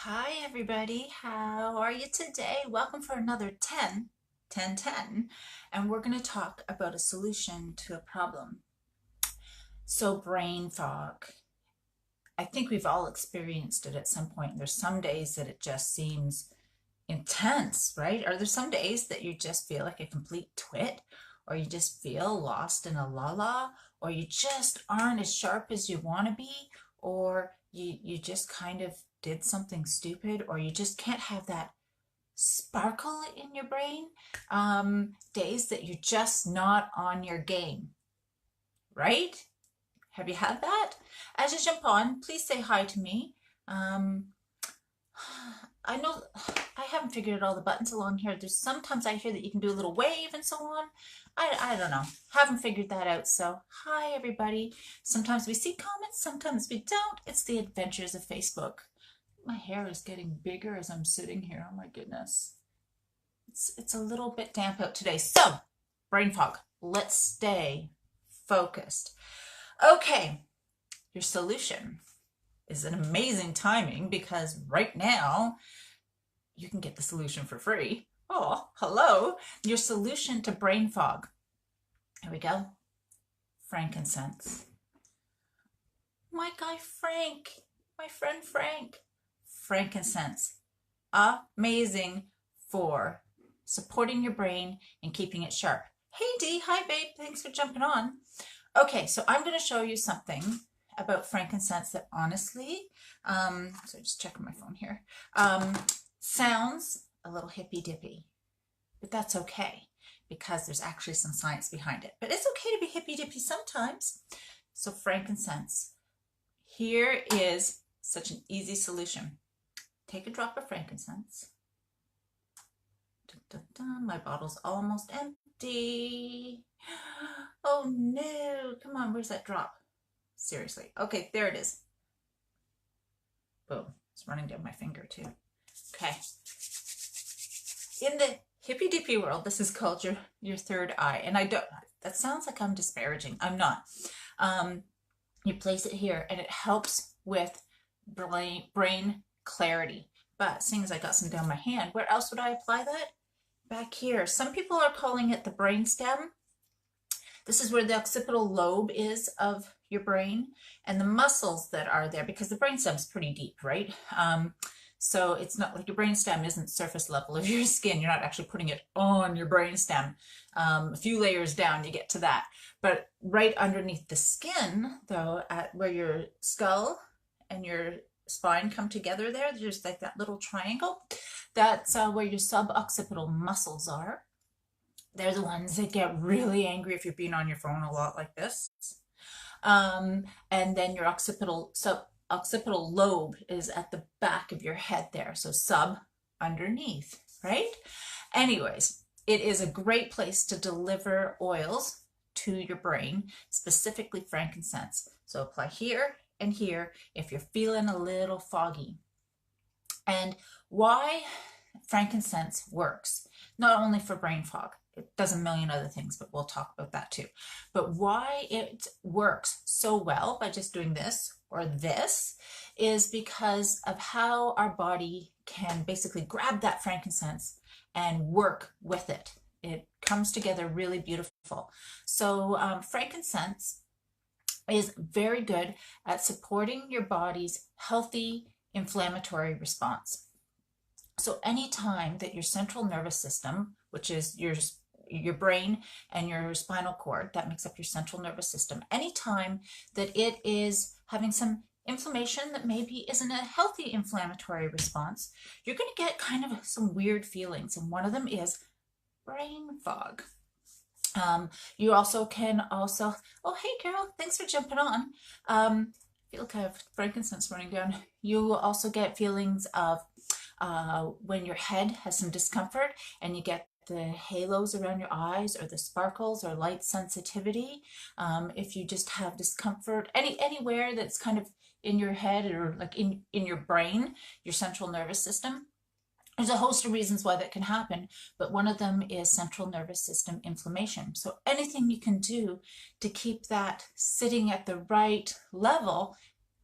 Hi everybody, how are you today? Welcome for another 10, and we're going to talk about a solution to a problem. So brain fog. I think we've all experienced it at some point. There's some days that it just seems intense, right? Are there some days that you just feel like a complete twit, or you just feel lost in a la-la, or you just aren't as sharp as you want to be, or you just kind of did something stupid, or you just can't have that sparkle in your brain? Days that you're just not on your game, right? Have you had that? As you jump on, please say hi to me. Um, I know I haven't figured out all the buttons along here. There's sometimes I hear that you can do a little wave and so on. I don't know. Haven't figured that out. So hi everybody. Sometimes we see comments, sometimes we don't. It's the adventures of Facebook. My hair is getting bigger as I'm sitting here. Oh my goodness. It's a little bit damp out today. So brain fog. Let's stay focused. Okay, your solution is an amazing timing because right now you can get the solution for free. Oh, hello. Your solution to brain fog. Here we go. Frankincense. My guy Frank, my friend Frank. Frankincense. Amazing for supporting your brain and keeping it sharp. Hey Dee, hi babe, thanks for jumping on. Okay, so I'm going to show you something about frankincense that honestly, so just checking my phone here, sounds a little hippy-dippy, but that's okay because there's actually some science behind it. But it's okay to be hippy-dippy sometimes. So frankincense, here is such an easy solution. Take a drop of frankincense. Dun, dun, dun. My bottle's almost empty. Oh no, come on, where's that drop? Seriously. Okay, there it is. Boom. It's running down my finger too. Okay. In the hippy dippy world, this is called your third eye. And I don't, that sounds like I'm disparaging. I'm not. You place it here and it helps with brain clarity. But seeing as I got some down my hand, where else would I apply that? Back here. Some people are calling it the brain stem. This is where the occipital lobe is of your brain and the muscles that are there, because the brain stem is pretty deep, right? So it's not like your brain stem isn't surface level of your skin. You're not actually putting it on your brain stem. A few layers down, you get to that. But right underneath the skin, though, at where your skull and your spine come together there's like that little triangle. That's where your suboccipital muscles are. They're the ones that get really angry if you're being on your phone a lot like this. And then your occipital lobe is at the back of your head there. So sub underneath, right? Anyways, it is a great place to deliver oils to your brain, specifically frankincense. So apply here and here if you're feeling a little foggy. And why frankincense works, not only for brain fog, it does a million other things, but we'll talk about that too. But why it works so well by just doing this or this is because of how our body can basically grab that frankincense and work with it. It comes together really beautiful. So frankincense is very good at supporting your body's healthy inflammatory response. So anytime that your central nervous system, which is your brain and your spinal cord, that makes up your central nervous system, anytime that it is having some inflammation that maybe isn't a healthy inflammatory response, you're going to get kind of some weird feelings. And one of them is brain fog. You also can oh, hey Carol, thanks for jumping on. I feel like I have frankincense running down. You will also get feelings of when your head has some discomfort and you get the halos around your eyes or the sparkles or light sensitivity. If you just have discomfort anywhere that's kind of in your head or like in your brain, your central nervous system, there's a host of reasons why that can happen, but one of them is central nervous system inflammation. So anything you can do to keep that sitting at the right level,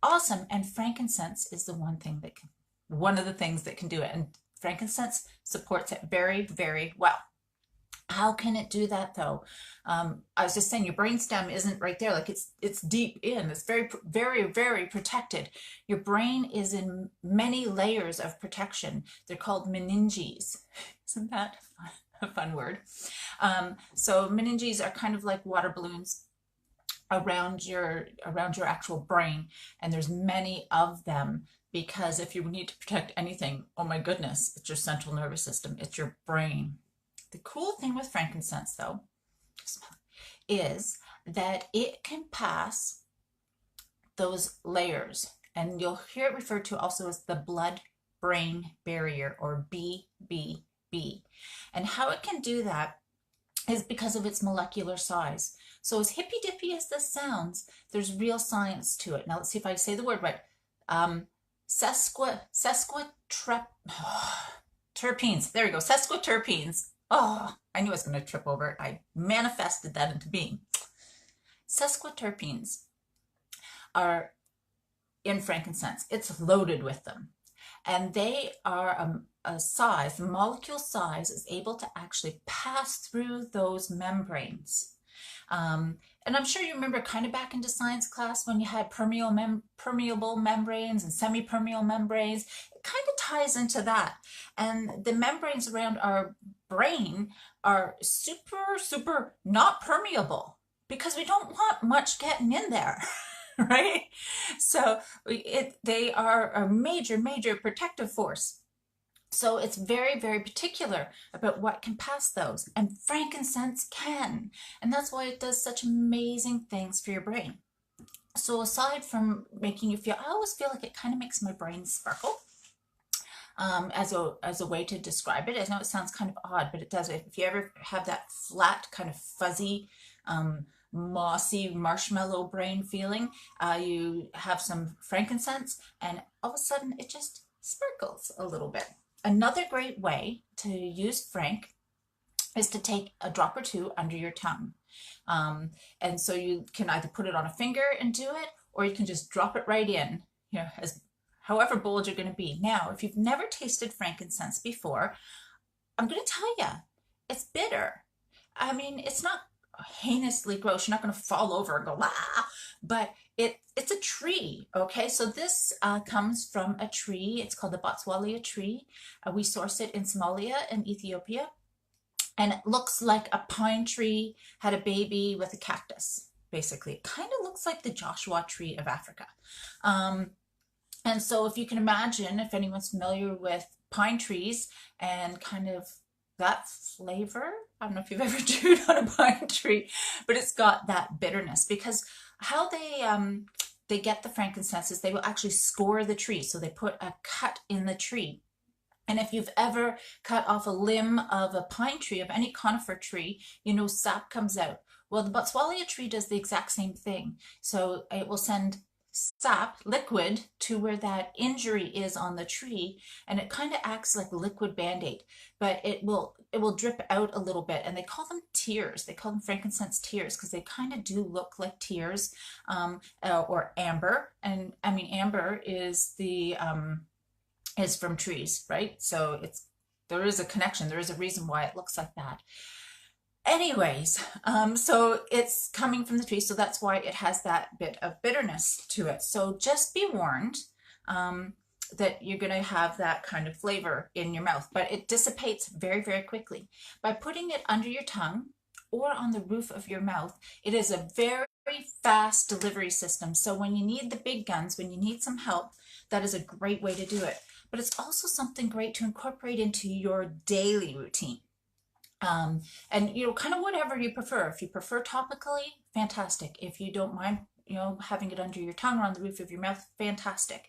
awesome. And frankincense is the one thing that can one of the things that can do it. And frankincense supports it very, very well. How can it do that though? I was just saying your brainstem isn't right there. Like it's deep in. It's very, very, very protected. Your brain is in many layers of protection. They're called meninges. Isn't that a fun word? So meninges are kind of like water balloons around your actual brain, and there's many of them, because if you need to protect anything, oh my goodness, it's your central nervous system, it's your brain. The cool thing with frankincense, though, is that it can pass those layers, and you'll hear it referred to also as the blood-brain barrier, or BBB. And how it can do that is because of its molecular size. So as hippy-dippy as this sounds, there's real science to it. Now let's see if I say the word right. Terpenes. There we go. Sesquiterpenes. Oh, I knew I was going to trip over it. I manifested that into being. Sesquiterpenes are in frankincense. It's loaded with them. And they are a size, the molecule size is able to actually pass through those membranes. And I'm sure you remember kind of back into science class when you had permeable membranes and semi-permeable membranes. It kind of ties into that. And the membranes around our brain are super, super not permeable because we don't want much getting in there. Right? So they are a major, major protective force. So it's very, very particular about what can pass those, and frankincense can. And that's why it does such amazing things for your brain. So aside from making you feel, I always feel like it kind of makes my brain sparkle. As a way to describe it. I know it sounds kind of odd, but it does. If you ever have that flat, kind of fuzzy, mossy marshmallow brain feeling, you have some frankincense and all of a sudden it just sparkles a little bit. Another great way to use frank is to take a drop or two under your tongue. And so you can either put it on a finger and do it, or you can just drop it right in, you know, as however bold you're going to be. Now, if you've never tasted frankincense before, I'm going to tell you, it's bitter. I mean, it's not heinously gross. You're not going to fall over and go, ah, but it's a tree. Okay, so this comes from a tree. It's called the Boswellia tree. We source it in Somalia and Ethiopia, and it looks like a pine tree had a baby with a cactus. Basically, it kind of looks like the Joshua tree of Africa. And so if you can imagine, if anyone's familiar with pine trees and kind of that flavor, I don't know if you've ever chewed on a pine tree, but it's got that bitterness, because how they get the frankincense is they will actually score the tree. So they put a cut in the tree. And if you've ever cut off a limb of a pine tree, of any conifer tree, you know, sap comes out. Well, the Boswellia tree does the exact same thing. So it will send sap, liquid, to where that injury is on the tree, and it kind of acts like liquid band-aid, but it will drip out a little bit, and they call them tears. They call them frankincense tears because they kind of do look like tears, or amber. And I mean, amber is the is from trees, right? So there is a connection. There is a reason why it looks like that. Anyways, so it's coming from the tree, so that's why it has that bit of bitterness to it. So just be warned that you're going to have that kind of flavor in your mouth, but it dissipates very, very quickly. By putting it under your tongue or on the roof of your mouth, it is a very fast delivery system. So when you need the big guns, when you need some help, that is a great way to do it. But it's also something great to incorporate into your daily routine. And, you know, kind of whatever you prefer. If you prefer topically, fantastic. If you don't mind, you know, having it under your tongue or on the roof of your mouth, fantastic.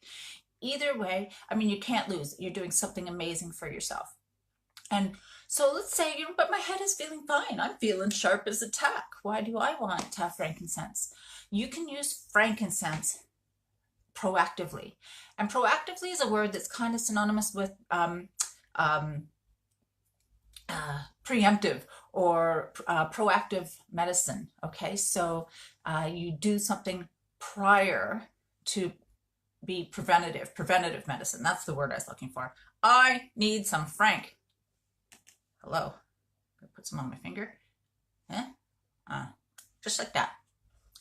Either way, I mean, you can't lose. You're doing something amazing for yourself. And so let's say, you know, but my head is feeling fine. I'm feeling sharp as a tack. Why do I want to have frankincense? You can use frankincense proactively. And proactively is a word that's kind of synonymous with preemptive or proactive medicine. Okay, so you do something prior to be preventative medicine. That's the word I was looking for. I need some Frank. Hello. Put some on my finger. Just like that.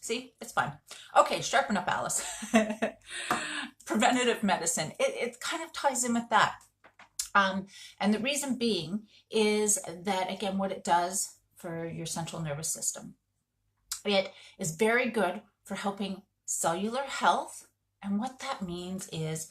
See, it's fun. Okay, sharpen up, Alice. Preventative medicine. It kind of ties in with that. And the reason being is that, again, what it does for your central nervous system. It is very good for helping cellular health. And what that means is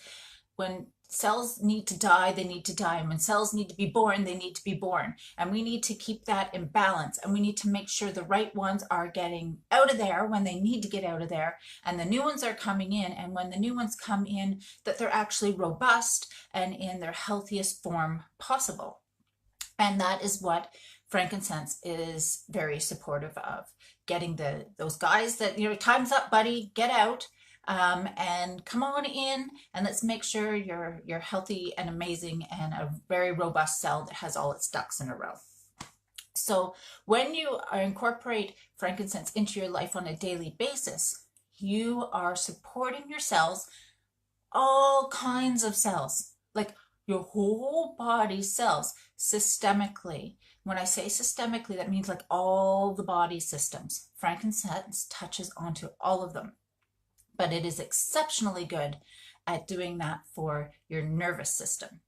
when cells need to die, they need to die. And when cells need to be born, they need to be born. And we need to keep that in balance. And we need to make sure the right ones are getting out of there when they need to get out of there. And the new ones are coming in. And when the new ones come in, that they're actually robust and in their healthiest form possible. And that is what frankincense is very supportive of. Getting those guys that, time's up, buddy, get out. And come on in and let's make sure you're healthy and amazing and a very robust cell that has all its ducks in a row. So when you incorporate frankincense into your life on a daily basis, you are supporting your cells, all kinds of cells, like your whole body cells, systemically. When I say systemically, that means like all the body systems. Frankincense touches onto all of them. But it is exceptionally good at doing that for your nervous system.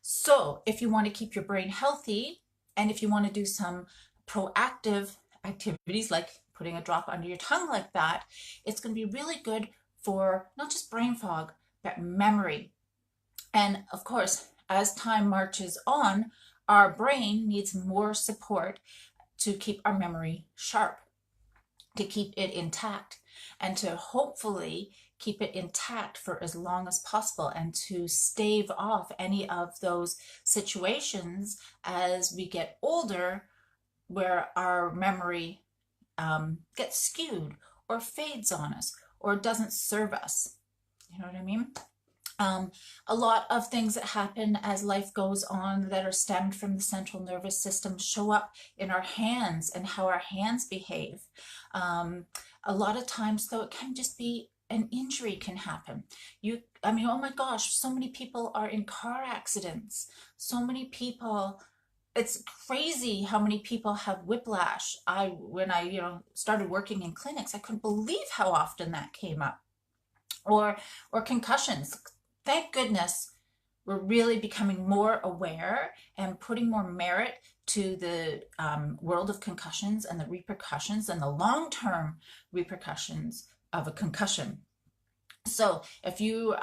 So if you want to keep your brain healthy, and if you want to do some proactive activities like putting a drop under your tongue like that, it's going to be really good for not just brain fog, but memory. And of course, as time marches on, our brain needs more support to keep our memory sharp, to keep it intact, and to hopefully keep it intact for as long as possible, and to stave off any of those situations as we get older where our memory gets skewed or fades on us or doesn't serve us. You know what I mean? A lot of things that happen as life goes on that are stemmed from the central nervous system show up in our hands and how our hands behave. A lot of times, though, it can just be an injury can happen. Oh my gosh, so many people are in car accidents. So many people, it's crazy how many people have whiplash. When I started working in clinics, I couldn't believe how often that came up. Or concussions. Thank goodness we're really becoming more aware and putting more merit to the world of concussions and the repercussions and the long-term repercussions of a concussion. So if you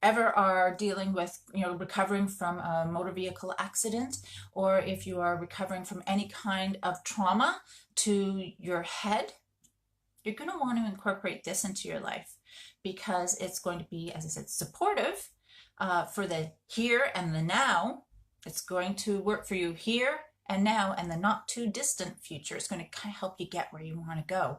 ever are dealing with, recovering from a motor vehicle accident, or if you are recovering from any kind of trauma to your head, you're going to want to incorporate this into your life, because it's going to be, as I said, supportive for the here and the now. It's going to work for you here and now, and the not too distant future. It's going to kind of help you get where you want to go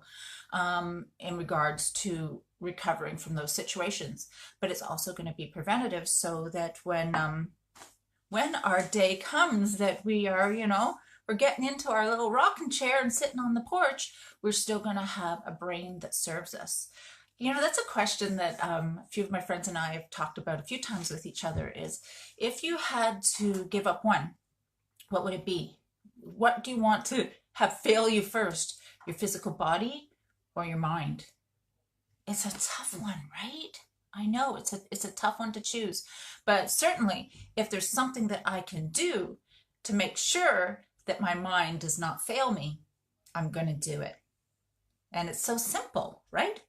in regards to recovering from those situations. But it's also going to be preventative, so that when our day comes that we are, we're getting into our little rocking chair and sitting on the porch, we're still going to have a brain that serves us. That's a question that a few of my friends and I have talked about a few times with each other, is if you had to give up one, what would it be? What do you want to have fail you first? Your physical body or your mind? It's a tough one, right? I know it's a tough one to choose, but certainly if there's something that I can do to make sure that my mind does not fail me, I'm going to do it. And it's so simple, right?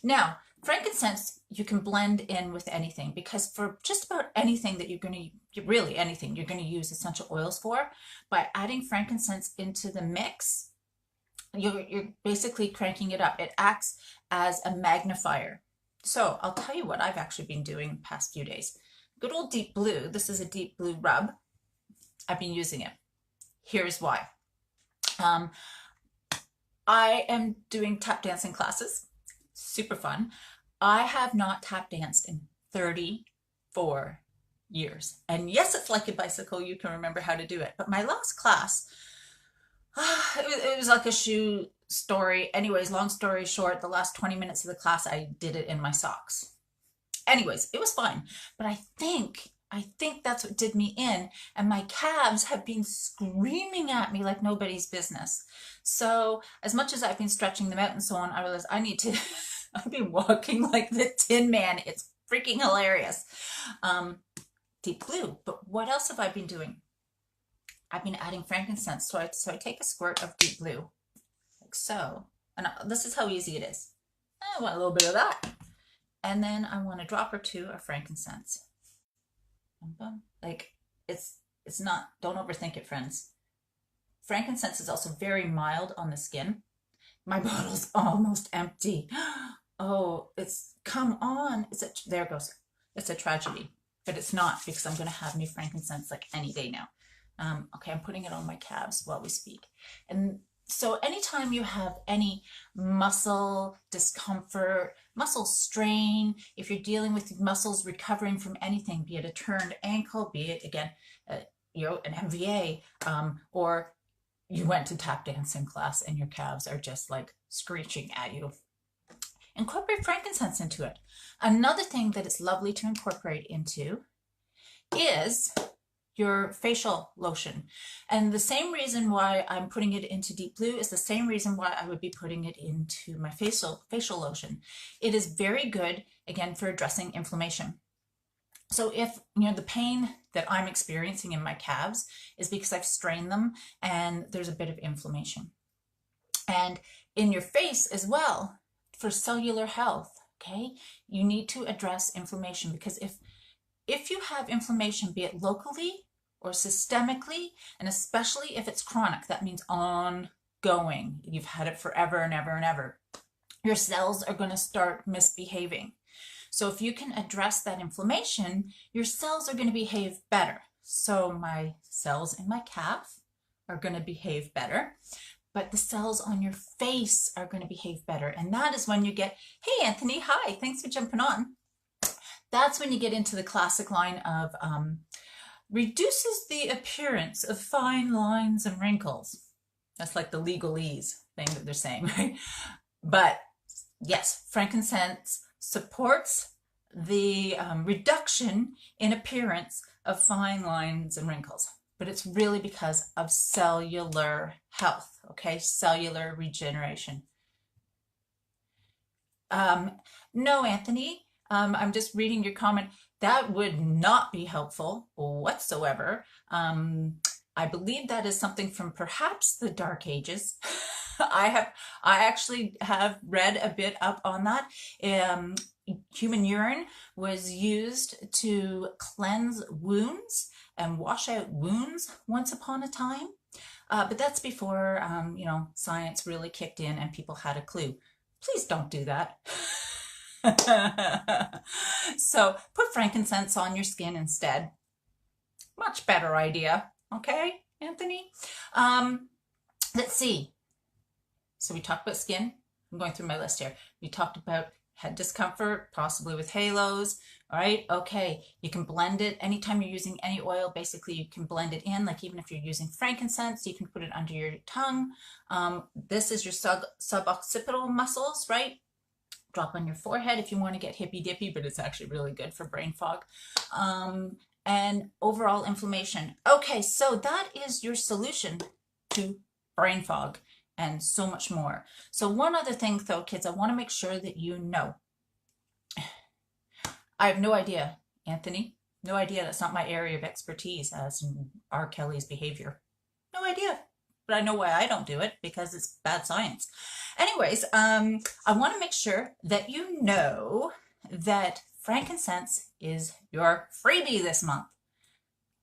Now, frankincense, you can blend in with anything, because for just about anything that you're going to use essential oils for, by adding frankincense into the mix, you're basically cranking it up. It acts as a magnifier. So I'll tell you what I've actually been doing the past few days. Good old deep blue. This is a deep blue rub. I've been using it. Here's why. I am doing tap dancing classes. Super fun. I have not tap danced in 34 years. And yes, it's like a bicycle. You can remember how to do it. But my last class, it was like a shoe story. Anyways, long story short, the last 20 minutes of the class, I did it in my socks. Anyways, it was fine. But I think that's what did me in. And my calves have been screaming at me like nobody's business. So as much as I've been stretching them out and so on, I realized I need to, I've been walking like the Tin Man. It's freaking hilarious. Deep blue. But what else have I been doing? I've been adding frankincense. So I take a squirt of deep blue, like so. And this is how easy it is. I want a little bit of that. And then I want a drop or two of frankincense. Like, it's not, don't overthink it, friends. Frankincense is also very mild on the skin. My bottle's almost empty. Oh, come on. There it goes. It's a tragedy, but it's not, because I'm going to have new frankincense like any day now. Okay, I'm putting it on my calves while we speak. And so anytime you have any muscle discomfort, muscle strain, if you're dealing with muscles recovering from anything, be it a turned ankle, be it, again, an MVA, or you went to tap dancing class and your calves are just like screeching at you, incorporate frankincense into it. Another thing that it's lovely to incorporate into is your facial lotion. And the same reason why I'm putting it into deep blue is the same reason why I would be putting it into my facial lotion. It is very good, again, for addressing inflammation. So if, the pain that I'm experiencing in my calves is because I've strained them and there's a bit of inflammation. And in your face as well, for cellular health, okay, you need to address inflammation, because if you have inflammation, be it locally or systemically, and especially if it's chronic, that means ongoing, you've had it forever and ever and ever, your cells are going to start misbehaving. So if you can address that inflammation, your cells are going to behave better. So my cells in my calf are going to behave better, but the cells on your face are going to behave better. And that is when you get, hey, Anthony, hi, thanks for jumping on. That's when you get into the classic line of reduces the appearance of fine lines and wrinkles. That's like the legalese thing that they're saying, right? But yes, frankincense supports the reduction in appearance of fine lines and wrinkles. But it's really because of cellular health, okay? Cellular regeneration. No, Anthony. I'm just reading your comment. That would not be helpful whatsoever. I believe that is something from perhaps the Dark Ages. I actually have read a bit up on that. Human urine was used to cleanse wounds and wash out wounds once upon a time. But that's before, science really kicked in and people had a clue. Please don't do that. So put frankincense on your skin instead. Much better idea. Okay, Anthony? Let's see. So we talked about skin. I'm going through my list here. We talked about head discomfort, possibly with halos. All right, okay. You can blend it. Anytime you're using any oil, basically you can blend it in. Like even if you're using frankincense, you can put it under your tongue. This is your suboccipital muscles, right? Drop on your forehead if you want to get hippy dippy, but it's actually really good for brain fog. And overall inflammation. Okay, so that is your solution to brain fog and so much more. So one other thing though, kids, I want to make sure that you know. I have no idea, Anthony. No idea. That's not my area of expertise, as in R. Kelly's behavior. No idea. But I know why I don't do it, because it's bad science. Anyways, I want to make sure that you know that frankincense is your freebie this month,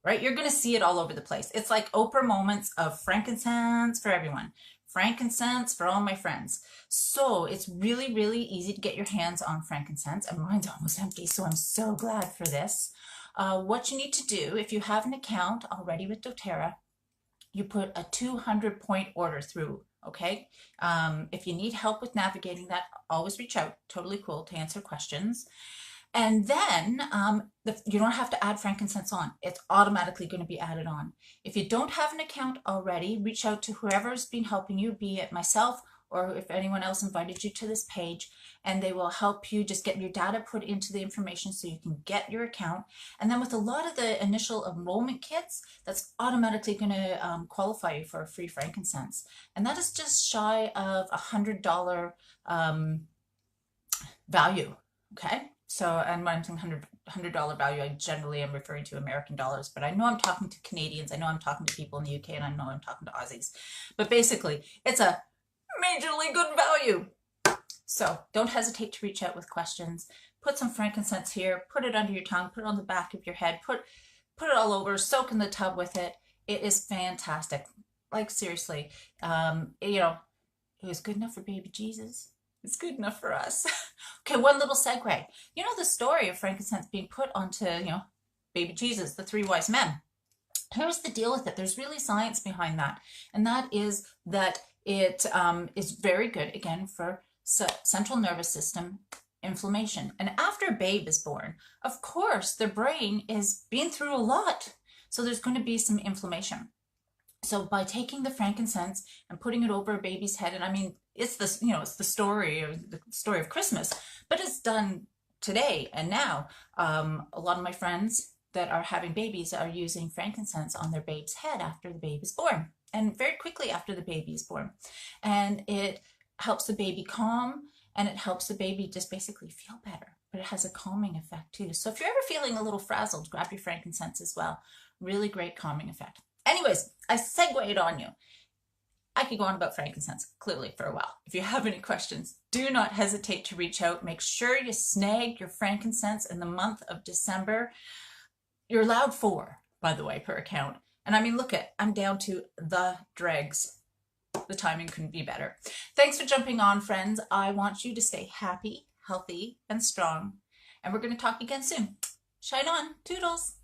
right? You're going to see it all over the place. It's like Oprah moments of frankincense for everyone. Frankincense for all my friends. So it's really, really easy to get your hands on frankincense, and mine's almost empty, so I'm so glad for this. What you need to do, if you have an account already with doTerra, you put a 200-point order through, okay? If you need help with navigating that, always reach out. Totally cool to answer questions. And then you don't have to add frankincense on. It's automatically going to be added on. If you don't have an account already, reach out to whoever's been helping you, be it myself or if anyone else invited you to this page, and they will help you just get your data put into the information so you can get your account. And then with a lot of the initial enrollment kits, that's automatically going to qualify you for a free frankincense. And that is just shy of $100 value. Okay. So, and when I'm saying $100 value, I generally am referring to American dollars, but I know I'm talking to Canadians, I know I'm talking to people in the UK, and I know I'm talking to Aussies. But basically, it's a majorly good value. So don't hesitate to reach out with questions. Put some frankincense here, put it under your tongue, put it on the back of your head, put it all over, soak in the tub with it. It is fantastic. Like seriously, you know, it was good enough for baby Jesus. It's good enough for us. Okay, one little segue. You know the story of frankincense being put onto, you know, baby Jesus, the 3 wise men. Here's the deal with it. There's really science behind that. And that is that it is very good, again, for central nervous system inflammation. And after a babe is born, of course, their brain is being through a lot. So there's going to be some inflammation. So by taking the frankincense and putting it over a baby's head, and I mean, it's this, you know, it's the story of Christmas, but it's done today and now. A lot of my friends that are having babies are using frankincense on their babe's head after the baby is born, and very quickly after the baby is born. And it helps the baby calm, and it helps the baby just basically feel better, but it has a calming effect too. So if you're ever feeling a little frazzled, grab your frankincense as well. Really great calming effect. Anyways, I segued on you. I could go on about frankincense clearly for a while. If you have any questions, do not hesitate to reach out. Make sure you snag your frankincense in the month of December. You're allowed 4, by the way, per account. And I mean, look at, I'm down to the dregs. The timing couldn't be better. Thanks for jumping on, friends. I want you to stay happy, healthy, and strong. And we're going to talk again soon. Shine on. Toodles.